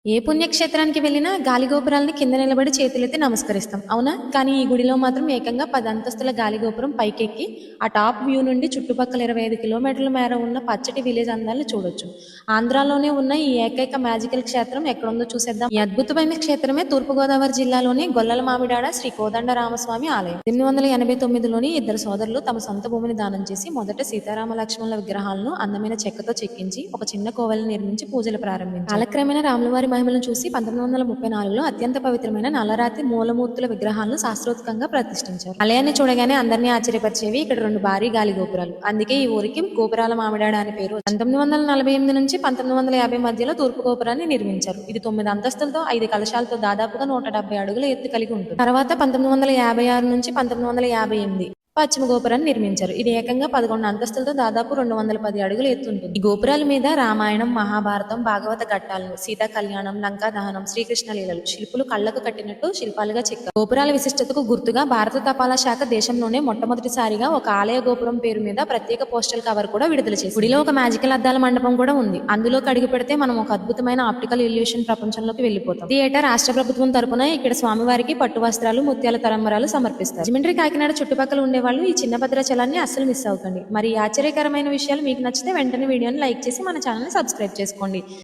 ఏ పుణ్యక్షేత్రానికి వెళ్ళినా గాలిగోపురాలని కింద నిలబడి చేతులెత్తి నమస్కరిస్తాం అవునా? కానీ ఈ గుడిలో మాత్రం ఏకంగా 10 అంతస్తుల గాలిగోపురం పైకెక్కి ఆ టాప్ వ్యూ నుండి చుట్టుపక్కల 25 కిలోమీటర్ల మేర ఉన్న పచ్చటి విలేజ్ అందాలను చూడొచ్చు. ఆంధ్రాలోనే ఉన్న ఈ ఏకైక మ్యాజికల్ క్షేత్రం ఎక్కడుందో చూసేద్దాం. ఈ అద్భుతమైన క్షేత్రమే తూర్పుగోదావరి జిల్లాలోని గొల్లల మామిడాడ శ్రీ కోదండ రామస్వామి ఆలయం. 1889లోని ఇద్దరు సోదరులు తమ సొంత భూమిని దానం చేసి మొదట సీతారామ లక్ష్మణుల విగ్రహాలను అందమైన చెక్కతో చెక్కించి ఒక చిన్న కోవెలను నిర్మించి పూజలు ప్రారంభించారు. కాలక్రమేణా రాములవారి మహిమలను చూసి 1934లో అత్యంత పవిత్రమైన నల్లరాతి మూలమూర్తుల విగ్రహాలను శాస్త్రోత్కంగా ప్రతిష్ఠించారు. ఆలయాన్ని చూడగానే అందరినీ ఆశ్చర్యపరిచేవి ఇక్కడ 2 భారీ గాలి గోపురాలు. అందుకే ఈ ఊరికి గోపురాల మామిడాడ అని పేరు. 1948 నుంచి 1950 మధ్యలో తూర్పు గోపురాన్ని నిర్మించారు. ఇది 9 అంతస్తులతో 5 కలశాలతో దాదాపుగా 170 అడుగుల ఎత్తు కలిగి ఉంటుంది. తర్వాత 1956 నుంచి 1958 పశ్చిమ గోపురాన్ని నిర్మించారు. ఇది ఏకంగా 11 అంతస్తులతో దాదాపు 210 అడుగులు ఎత్తుంటుంది. ఈ గోపురాల మీద రామాయణం, మహాభారతం, భాగవత ఘట్టాలను, సీతా కళ్యాణం, లంకా దహనం, శ్రీకృష్ణ లీలలు శిల్పులు కళ్లకు కట్టినట్టు శిల్పాలుగా చెక్కారు. గోపురాల విశిష్టతకు గుర్తుగా భారత తపాలా శాఖ దేశంలోనే మొట్టమొదటిసారిగా ఒక ఆలయ గోపురం పేరు మీద ప్రత్యేక పోస్టల్ కవర్ కూడా విడుదల చేసింది. గుడిలో ఒక మ్యాజికల్ అద్దాల మండపం కూడా ఉంది. అందులోకి అడుగు పెడితే మనం ఒక అద్భుతమైన ఆప్టికల్ ఇల్యూషన్ ప్రపంచంలోకి వెళ్లిపోతాం. థియేటర్ రాష్ట్ర ప్రభుత్వం తరపున ఇక్కడ స్వామివారికి పట్టు వస్త్రాలు, ముత్యాల తరంబరాలు సమర్పిస్తారు. రాజమండ్రి, కాకినాడ చుట్టుపక్కల ఉండే వాళ్ళు ఈ చిన్న భద్రాచలాన్ని అస్సలు మిస్ అవ్వకండి. మరి ఈ ఆశ్చర్యకరమైన విషయాలు మీకు నచ్చితే వెంటనే వీడియోని లైక్ చేసి మన ఛానల్ని సబ్స్క్రైబ్ చేసుకోండి.